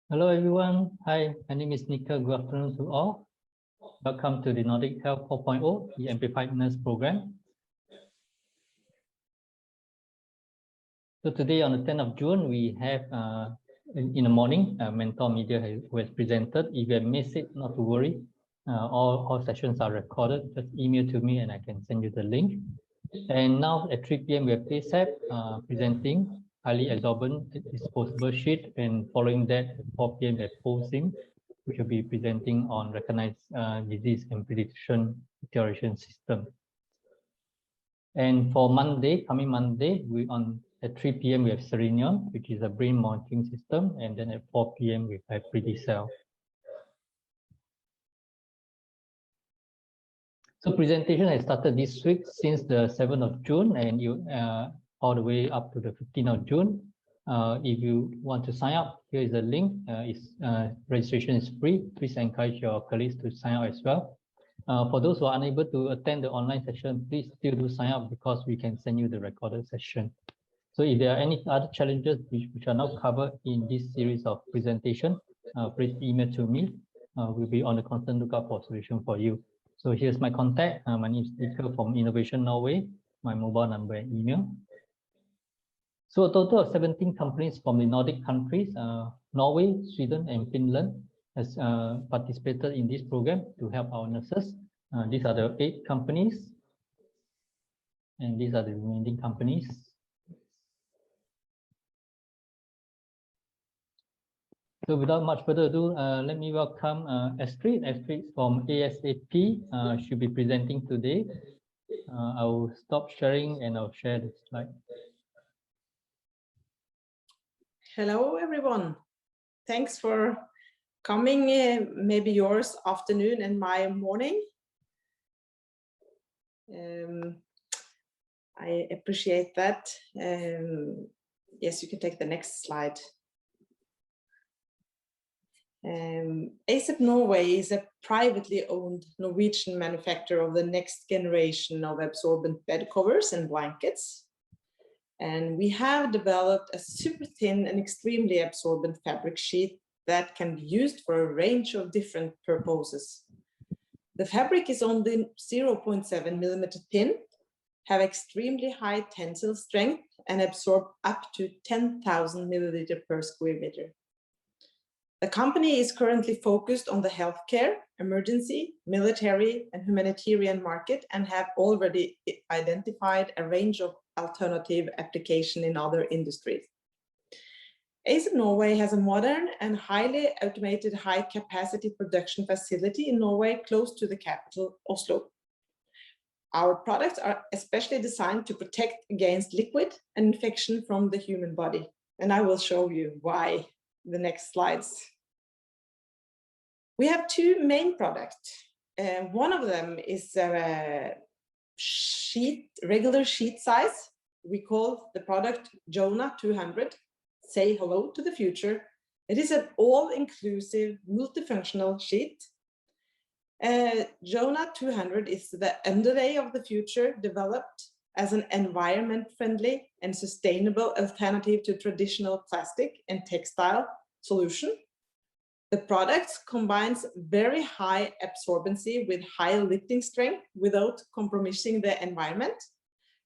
Hello everyone. Hi, my name is Nika. Good afternoon to all. Welcome to the NORDIC Health 4.0, the Amplified Nurse Program. So today on the 10th of June, we have in the morning, Mentor Media who has presented. If you have missed it, not to worry. All sessions are recorded. Just email to me and I can send you the link. And now at 3 p.m. we have PSAP presenting highly absorbent disposable sheet, and following that at 4 p.m. at posing, we will be presenting on recognized disease and prediction deterioration system. And for Monday, coming Monday, at 3 p.m. we have Serenion, which is a brain monitoring system, and then at 4 p.m. we have PrediCell. So presentation has started this week since the 7th of June and all the way up to the 15th of June. If you want to sign up, here is a link. Registration is free. Please encourage your colleagues to sign up as well. For those who are unable to attend the online session, please still do sign up because we can send you the recorded session. So if there are any other challenges which are not covered in this series of presentation, please email to me. We'll be on the constant lookout for a solution for you. So here's my contact. My name is Nika from Innovation Norway, my mobile number and email. So a total of 17 companies from the Nordic countries, Norway, Sweden, and Finland has participated in this program to help our nurses. These are the 8 companies, and these are the remaining companies. So without much further ado, let me welcome Astrid. Astrid from ASAP should be presenting today. I will stop sharing and I'll share the slide. Hello, everyone. Thanks for coming, maybe yours afternoon and my morning. I appreciate that. Yes, you can take the next slide. ASAP Norway is a privately owned Norwegian manufacturer of the next generation of absorbent bed covers and blankets. And we have developed a super thin and extremely absorbent fabric sheet that can be used for a range of different purposes. The fabric is only 0.7 millimeter thin, have extremely high tensile strength, and absorb up to 10,000 milliliter per square meter. The company is currently focused on the healthcare, emergency, military, and humanitarian market, and have already identified a range of alternative application in other industries. ASAP Norway has a modern and highly automated high-capacity production facility in Norway, close to the capital, Oslo. Our products are especially designed to protect against liquid and infection from the human body, and I will show you why. The next slides. We have 2 main products. One of them is a regular sheet size. We call the product Jonah 200. Say hello to the future. It is an all-inclusive multifunctional sheet. Jonah 200 is the underlay of the future, developed as an environment-friendly and sustainable alternative to traditional plastic and textile solution. The product combines very high absorbency with high lifting strength without compromising the environment.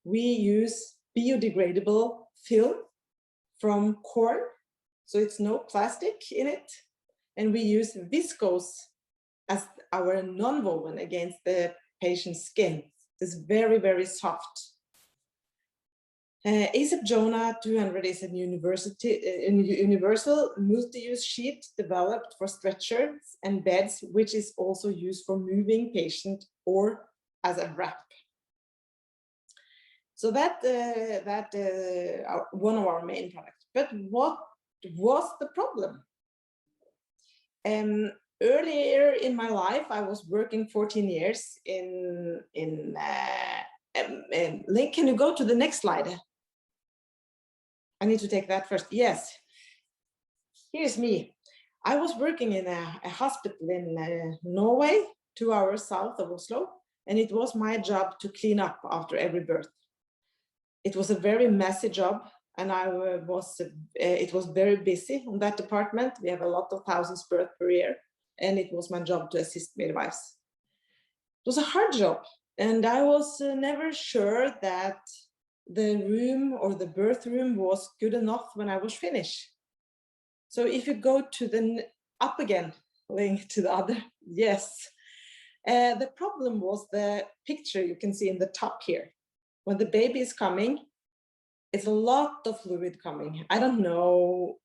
We use biodegradable film from corn, so it's no plastic in it. And we use viscose as our non-woven against the patient's skin. It's very, very soft. ASAP Jonah 200 is a universal multi-use sheet developed for stretchers and beds, which is also used for moving patient or as a wrap. So that one of our main products. But what was the problem? Earlier in my life, I was working 14 years in Link, can you go to the next slide? I need to take that first. Yes, here's me. I was working in a hospital in Norway, 2 hours south of Oslo, and it was my job to clean up after every birth. It was a very messy job, and it was very busy on that department. We have a lot of thousands births per year, and it was my job to assist midwives. It was a hard job, and I was never sure that the room or the birth room was good enough when I was finished. So if you go to the up again, link to the other, yes. The problem was the picture you can see in the top here. When the baby is coming, it's a lot of fluid coming. I don't know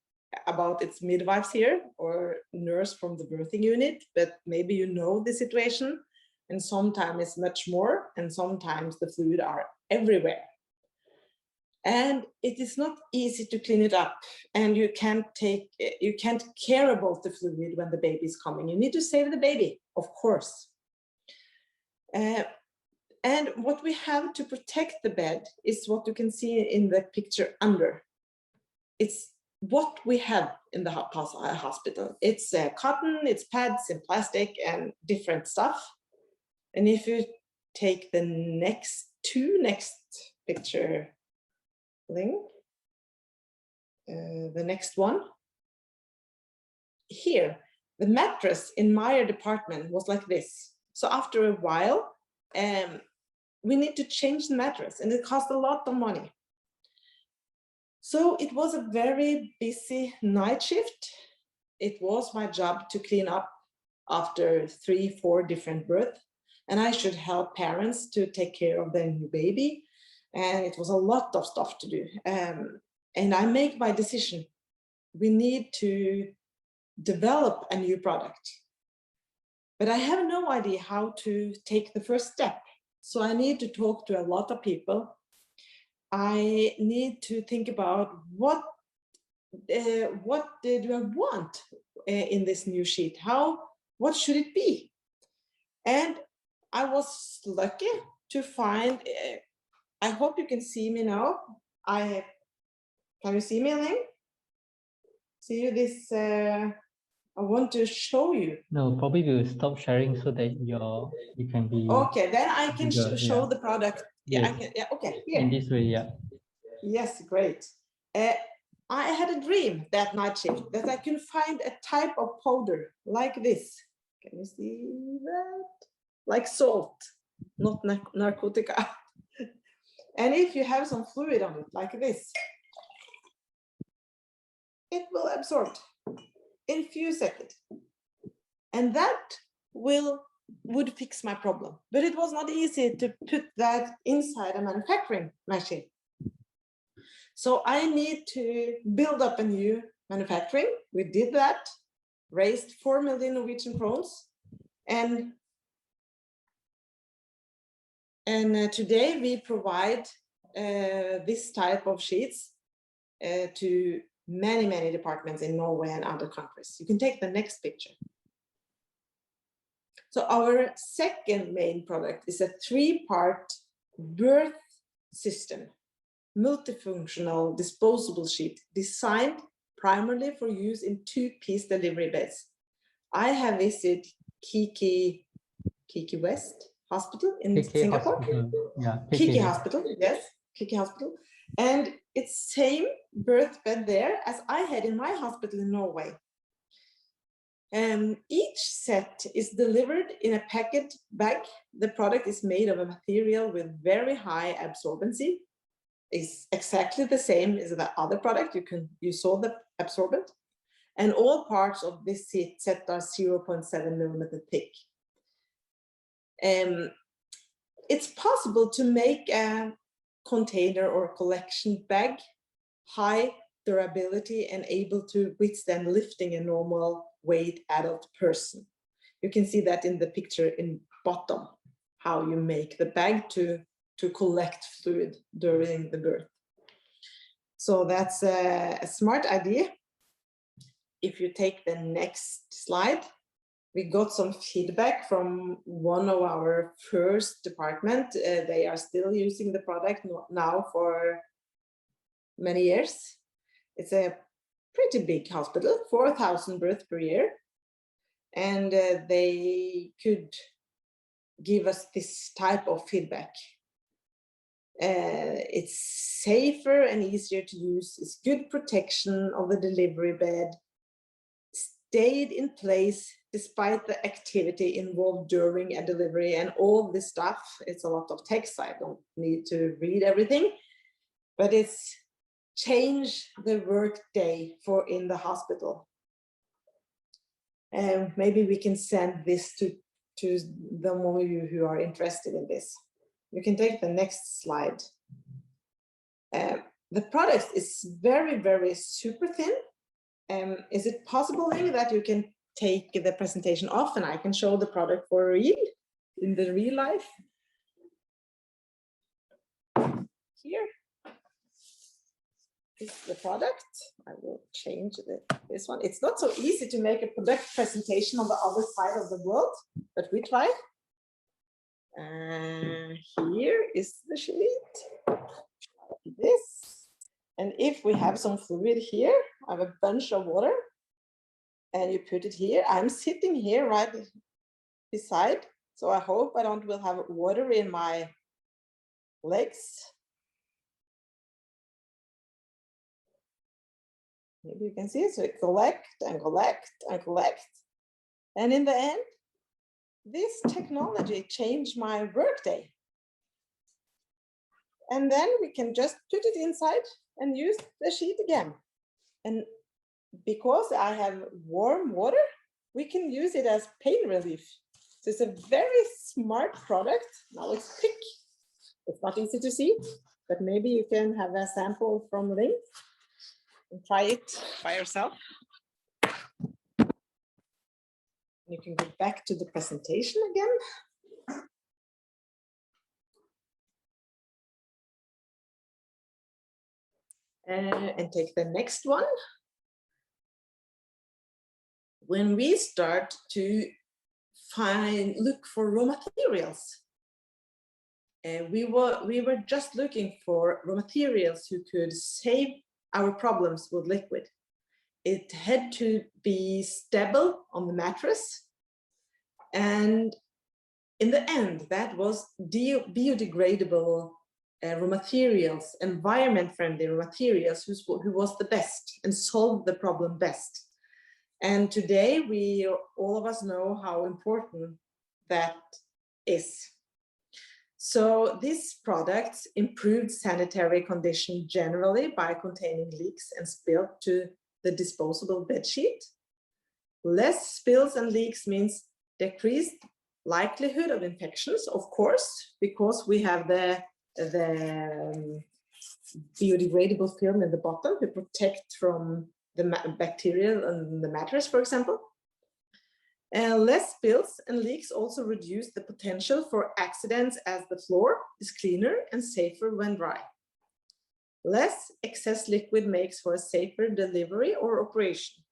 about its midwives here or nurse from the birthing unit, but maybe you know the situation. And sometimes it's much more, and sometimes the fluid are everywhere. And it is not easy to clean it up, and you can't care about the fluid when the baby is coming. You need to save the baby, of course. And what we have to protect the bed is what you can see in the picture under. It's what we have in the hospital. It's cotton, it's pads and plastic and different stuff. And if you take the next picture link, the next one, here, the mattress in my department was like this. So after a while, we need to change the mattress, and it cost a lot of money. So it was a very busy night shift. It was my job to clean up after 3-4 different births, and I should help parents to take care of their new baby. And it was a lot of stuff to do. And I make my decision. We need to develop a new product. But I have no idea how to take the first step. So I need to talk to a lot of people. I need to think about what do I want in this new sheet? What should it be? And I was lucky to find, I hope you can see me now. Can you see me, Elaine? See this, I want to show you. No, probably we'll stop sharing so that you can be. Okay, then I can show the product. Yeah, yes. I can. Yeah, okay. Here. In this way, yeah. Yes, great. I had a dream that night shift that I can find a type of powder like this. Can you see that? Like salt, not narcotica. And if you have some fluid on it like this, it will absorb in a few seconds. And that would fix my problem. But it was not easy to put that inside a manufacturing machine. So I need to build up a new manufacturing. We did that, raised 4 million Norwegian crowns. And today we provide this type of sheets to many departments in Norway and other countries. You can take the next picture. So our second main product is a 3-part birth system, multifunctional disposable sheet designed primarily for use in 2-piece delivery beds. I have visited Kiki West Hospital in Singapore. Hospital. Yeah, Kiki Hospital, yes, Kiki Hospital. And it's same birth bed there as I had in my hospital in Norway. Each set is delivered in a packet bag. The product is made of a material with very high absorbency. It's exactly the same as the other product. You saw the absorbent. And all parts of this set are 0.7 millimeter thick. It's possible to make a container or collection bag high durability and able to withstand lifting a normal weight adult person. You can see that in the picture in bottom, how you make the bag to collect fluid during the birth. So that's a smart idea. If you take the next slide, we got some feedback from one of our first department. They are still using the product now for many years. It's a pretty big hospital, 4,000 births per year. And they could give us this type of feedback. It's safer and easier to use. It's good protection of the delivery bed. Stayed in place despite the activity involved during a delivery and all this stuff. It's a lot of text. I don't need to read everything, but it's changed the work day for in the hospital. And maybe we can send this to the more of you who are interested in this. You can take the next slide. The product is very, very super thin. Is it possible that you can take the presentation off and I can show the product for real in the real life? Here is the product. I will change this one. It's not so easy to make a product presentation on the other side of the world, but we try. Here is the sheet. Like this. And if we have some fluid here, I have a bunch of water, and you put it here. I'm sitting here right beside, so I hope I will have water in my legs. Maybe you can see it. So it collect and collect and collect. And in the end, this technology changed my workday. And then we can just put it inside and use the sheet again. And because I have warm water, we can use it as pain relief. So it's a very smart product. Now it's quick. It's not easy to see, but maybe you can have a sample from Link and try it by yourself. You can go back to the presentation again. And take the next one. When we start to look for raw materials, we were just looking for raw materials who could save our problems with liquid. It had to be stable on the mattress. And in the end, that was biodegradable raw materials, environment-friendly raw materials, who was the best and solved the problem best. And today, all of us know how important that is. So these products improved sanitary condition generally by containing leaks and spill to the disposable bed sheet. Less spills and leaks means decreased likelihood of infections, of course, because we have the biodegradable film in the bottom to protect from the bacteria on the mattress, for example. Less spills and leaks also reduce the potential for accidents as the floor is cleaner and safer when dry. Less excess liquid makes for a safer delivery or operation.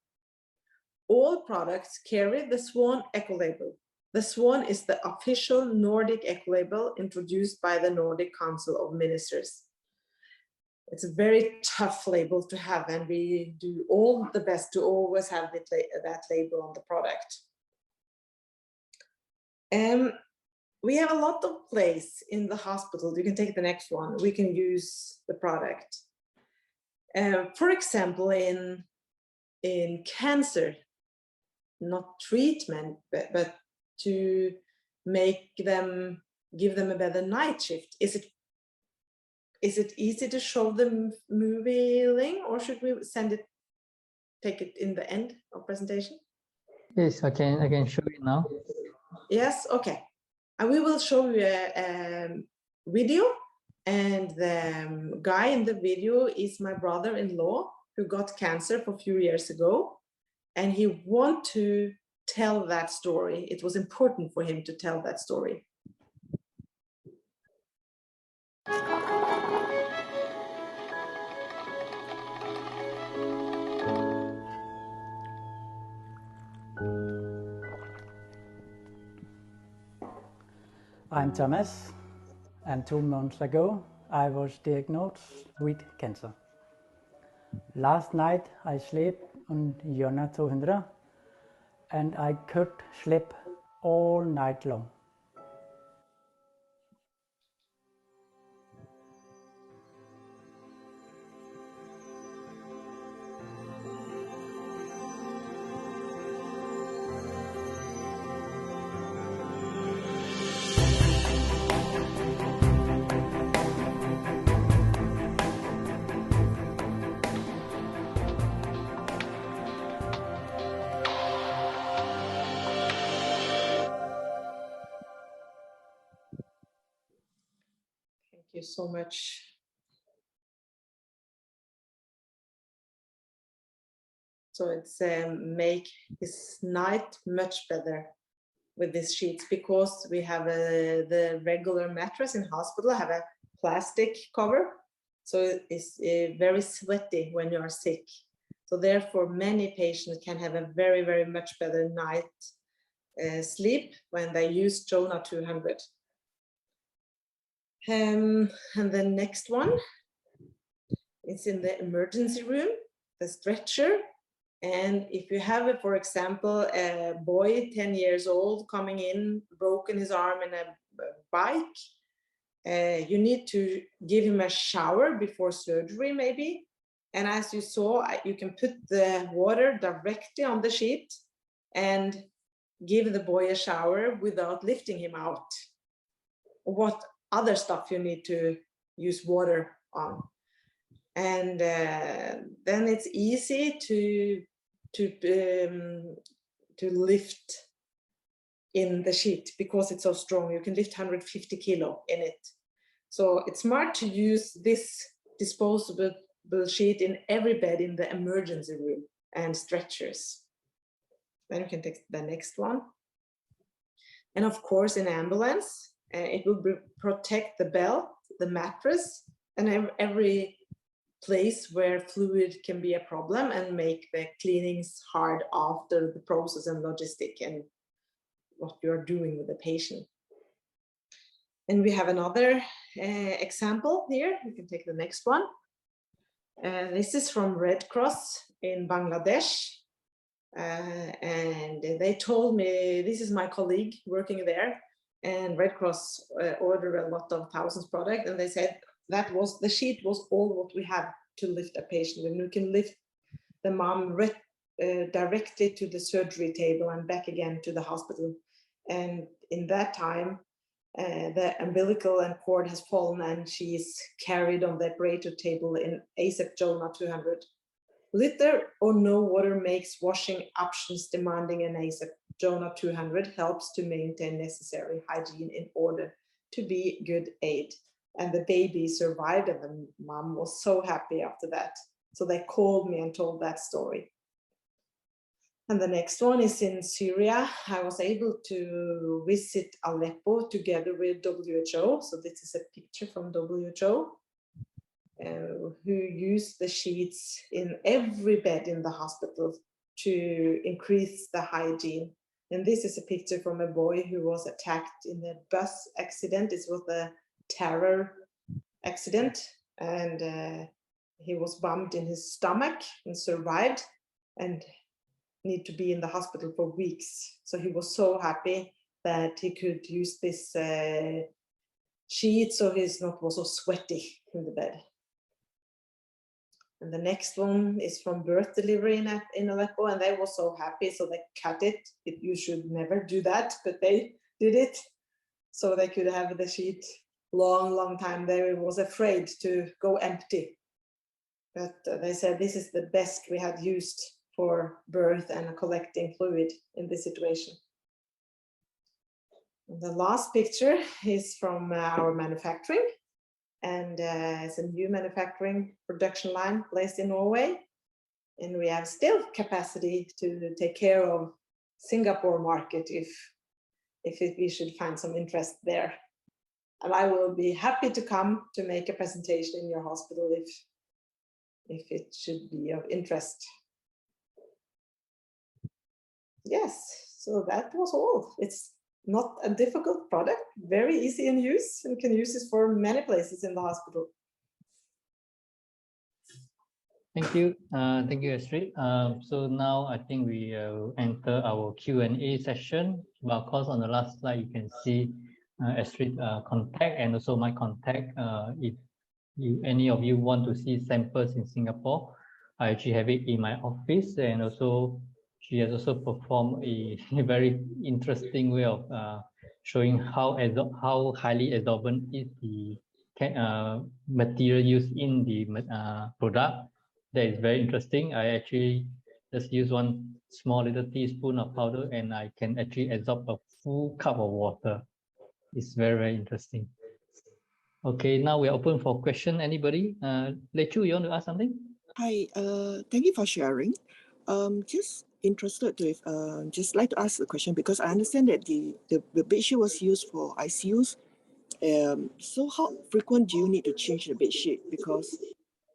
All products carry the Swan eco-label. The Swan is the official Nordic eco-label introduced by the Nordic Council of Ministers. It's a very tough label to have, and we do all the best to always have that label on the product. We have a lot of place in the hospital. You can take the next one. We can use the product. For example, in cancer, not treatment, but to give them a better night shift. Is it easy to show the movie link, or should we take it in the end of presentation? Yes, I can show it now. Yes, okay. And we will show you a video, and the guy in the video is my brother-in-law who got cancer a few years ago, and he wanted to tell that story. It was important for him to tell that story. I'm Thomas, and 2 months ago I was diagnosed with cancer. Last night I slept on Jonna 200 and I could sleep all night long. you so much. So it's make his night much better with these sheets, because we have the regular mattress in hospital have a plastic cover, so it's very sweaty when you are sick. So therefore many patients can have a very, very much better night sleep when they use Jonah 200. And the next one is in the emergency room, the stretcher. And if you have, for example, a boy 10 years old coming in, broken his arm in a bike, you need to give him a shower before surgery maybe. And as you saw, you can put the water directly on the sheet and give the boy a shower without lifting him out. What other stuff you need to use water on. And then it's easy to lift in the sheet because it's so strong. You can lift 150 kilo in it. So it's smart to use this disposable sheet in every bed in the emergency room and stretchers. Then you can take the next one. And of course, in ambulance, it will protect the belt, the mattress, and every place where fluid can be a problem, and make the cleanings hard after the process and logistic and what you're doing with the patient. And we have another example here. You can take the next one. This is from Red Cross in Bangladesh. And they told me, this is my colleague working there, and Red Cross ordered a lot of thousands product, and they said that was, the sheet was all what we had to lift a patient, and you can lift the mom directly to the surgery table and back again to the hospital. And in that time, the umbilical and cord has fallen, and she is carried on the operator table in ASAP Jonah 200. Little or no water makes washing options demanding, and ASAP Jonah 200 helps to maintain necessary hygiene in order to be good aid. And the baby survived, and the mom was so happy after that. So they called me and told that story. And the next one is in Syria. I was able to visit Aleppo together with WHO. So this is a picture from WHO, who used the sheets in every bed in the hospital to increase the hygiene. And this is a picture from a boy who was attacked in a bus accident. It was a terror accident, and he was bumped in his stomach and survived, and need to be in the hospital for weeks. So he was so happy that he could use this sheet so he's not was so sweaty in the bed. And the next one is from birth delivery in Aleppo, and they were so happy, so they cut it. You should never do that, but they did it so they could have the sheet long time. They was afraid to go empty, but they said this is the best we had used for birth and collecting fluid in this situation. And the last picture is from our manufacturing, and it's a new manufacturing production line placed in Norway, and we have still capacity to take care of Singapore market if we should find some interest there. And I will be happy to come to make a presentation in your hospital if it should be of interest. Yes, so that was all. It's not a difficult product, very easy in use, and can use this for many places in the hospital. Thank you, Astrid. So now I think we enter our Q&A session. But of course, on the last slide, you can see Astrid contact and also my contact. If any of you want to see samples in Singapore, I actually have it in my office, and also she has also performed a very interesting way of showing how highly absorbent is the material used in the product. That is very interesting. I actually just use one small little teaspoon of powder, and I can actually absorb a full cup of water. It's very, very interesting. Okay, now we're open for question. Anybody? Lechu, you want to ask something? Hi, thank you for sharing. Just interested to, just like to ask the question because I understand that the bedsheet was used for ICUs. So how frequent do you need to change the bedsheet? Because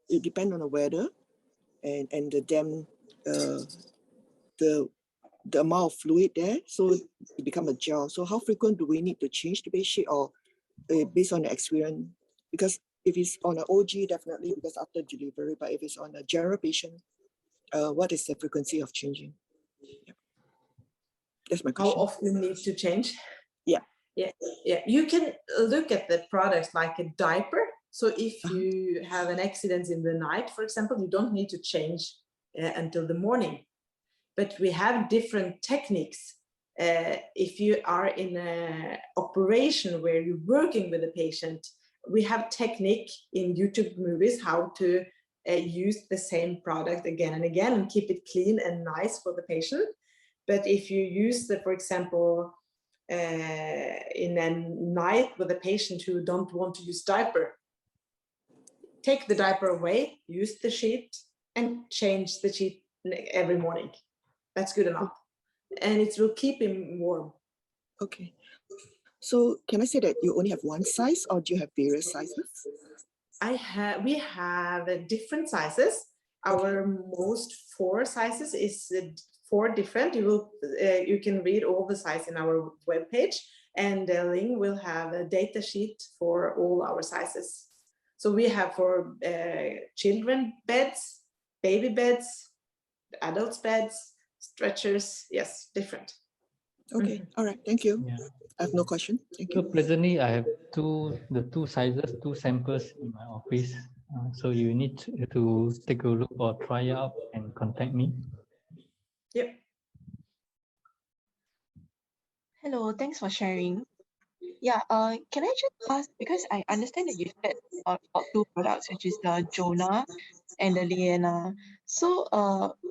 it depends on the weather and the dam, the amount of fluid there, so it become a gel. So how frequent do we need to change the bedsheet, or based on the experience? Because if it's on an OG, definitely because after delivery, but if it's on a general patient, what is the frequency of changing? Yeah. That's my question. How often you need to change? Yeah. Yeah. You can look at the products like a diaper. So if you have an accident in the night, for example, you don't need to change until the morning. But we have different techniques. If you are in an operation where you're working with a patient, we have technique in YouTube movies how to use the same product again and again and keep it clean and nice for the patient. But if you use for example, in a night with a patient who don't want to use diaper, take the diaper away, use the sheet, and change the sheet every morning. That's good enough. And it will keep him warm. Okay. So can I say that you only have one size, or do you have various sizes? We have different sizes. Our most 4 sizes is 4 different. You can read all the sizes in our webpage, and Ling will have a data sheet for all our sizes. So we have for children beds, baby beds, adults beds, stretchers, yes, different. Okay, all right, thank you. Yeah. I have no question. Thank So you. presently, I have the two sizes, 2 samples in my office. So you need to take a look or try out and contact me. Yep. Hello, thanks for sharing. Yeah, can I just ask, because I understand that you said about 2 products, which is the Jonah and the Liana. So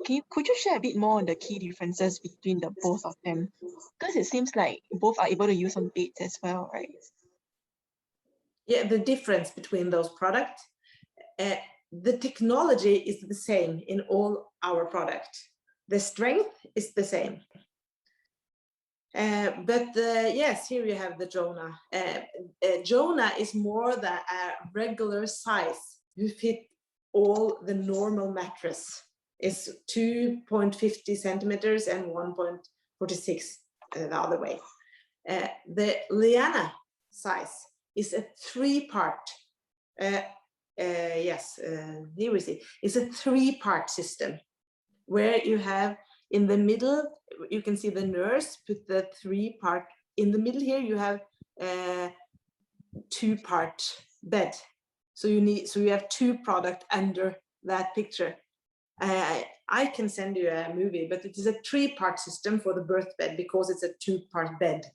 could you share a bit more on the key differences between the both of them? Because it seems like both are able to use on beds as well, right? Yeah, the difference between those products, the technology is the same in all our products. The strength is the same. But yes, here you have the Jonah. Jonah is more than a regular size. You fit all the normal mattress. It's 2.50 centimeters and 1.46 the other way. The Liana size is a 3-part. Yes, here we see. It's a 3-part system where you have in the middle, you can see the nurse put the 3-part. In the middle here, you have a 2-part bed. So you have 2 products under that picture. I can send you a movie, but it is a 3-part system for the birth bed because it's a 2-part bed.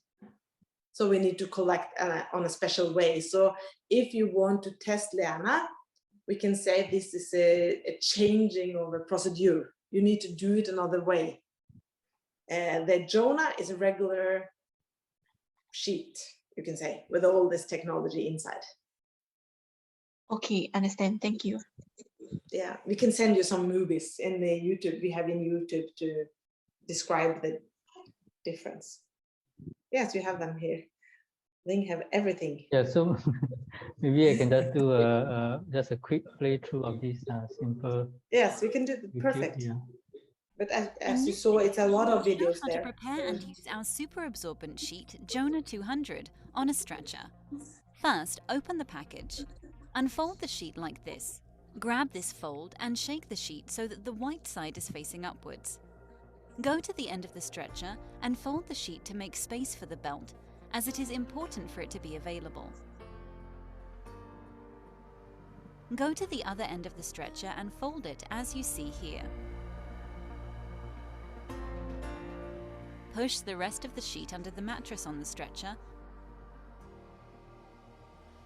So we need to collect on a special way. So if you want to test Liana, we can say this is a changing of a procedure. You need to do it another way. The Jonah is a regular sheet, you can say, with all this technology inside. Okay, understand. Thank you. Yeah, we can send you some movies in the YouTube. We have in YouTube to describe the difference. Yes, you have them here. Ling have everything. Yeah, so maybe I can just do just a quick playthrough of this simple. Yes, we can do it perfect. Yeah. But as you saw, it's a lot of videos how there. to prepare and use our super absorbent sheet, Jonah 200, on a stretcher. First, open the package. Unfold the sheet like this. Grab this fold and shake the sheet so that the white side is facing upwards. Go to the end of the stretcher and fold the sheet to make space for the belt, as it is important for it to be available. Go to the other end of the stretcher and fold it as you see here. Push the rest of the sheet under the mattress on the stretcher,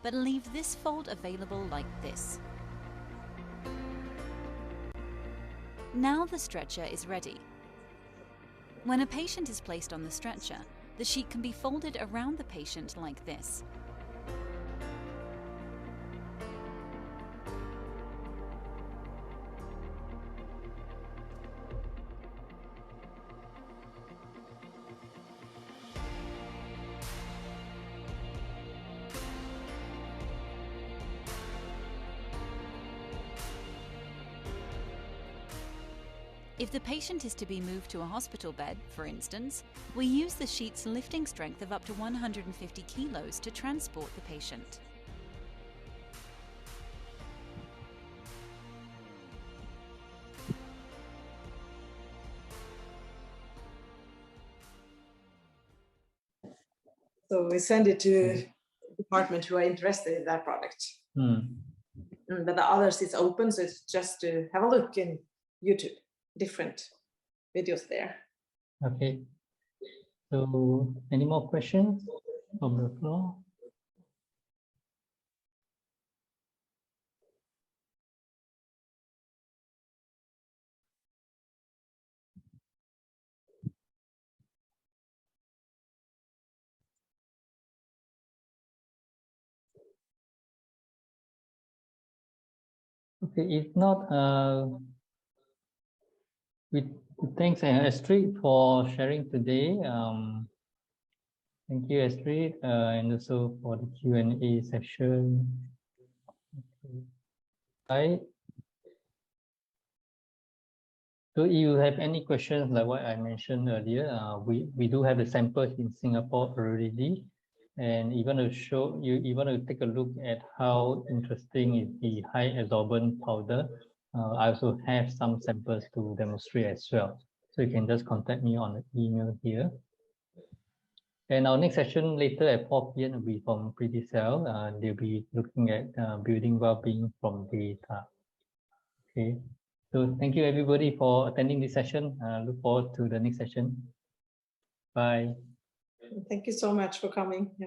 but leave this fold available like this. Now the stretcher is ready. When a patient is placed on the stretcher, the sheet can be folded around the patient like this. If the patient is to be moved to a hospital bed, for instance, we use the sheet's lifting strength of up to 150 kilos to transport the patient. So we send it to department who are interested in that product. But the others is open, so it's just to have a look in YouTube, different videos there. Okay. So any more questions from the floor? Okay, if not, we thanks Astrid for sharing today. Thank you, Astrid, and also for the Q&A session. Okay. Right. So if you have any questions like what I mentioned earlier, we do have the samples in Singapore already. And you want to take a look at how interesting is the high adsorbent powder. I also have some samples to demonstrate as well. So you can just contact me on the email here. And our next session later at 4 p.m. will be from Predicel. They'll be looking at building well-being from data. Okay. So thank you everybody for attending this session. Look forward to the next session. Bye. Thank you so much for coming. Yeah.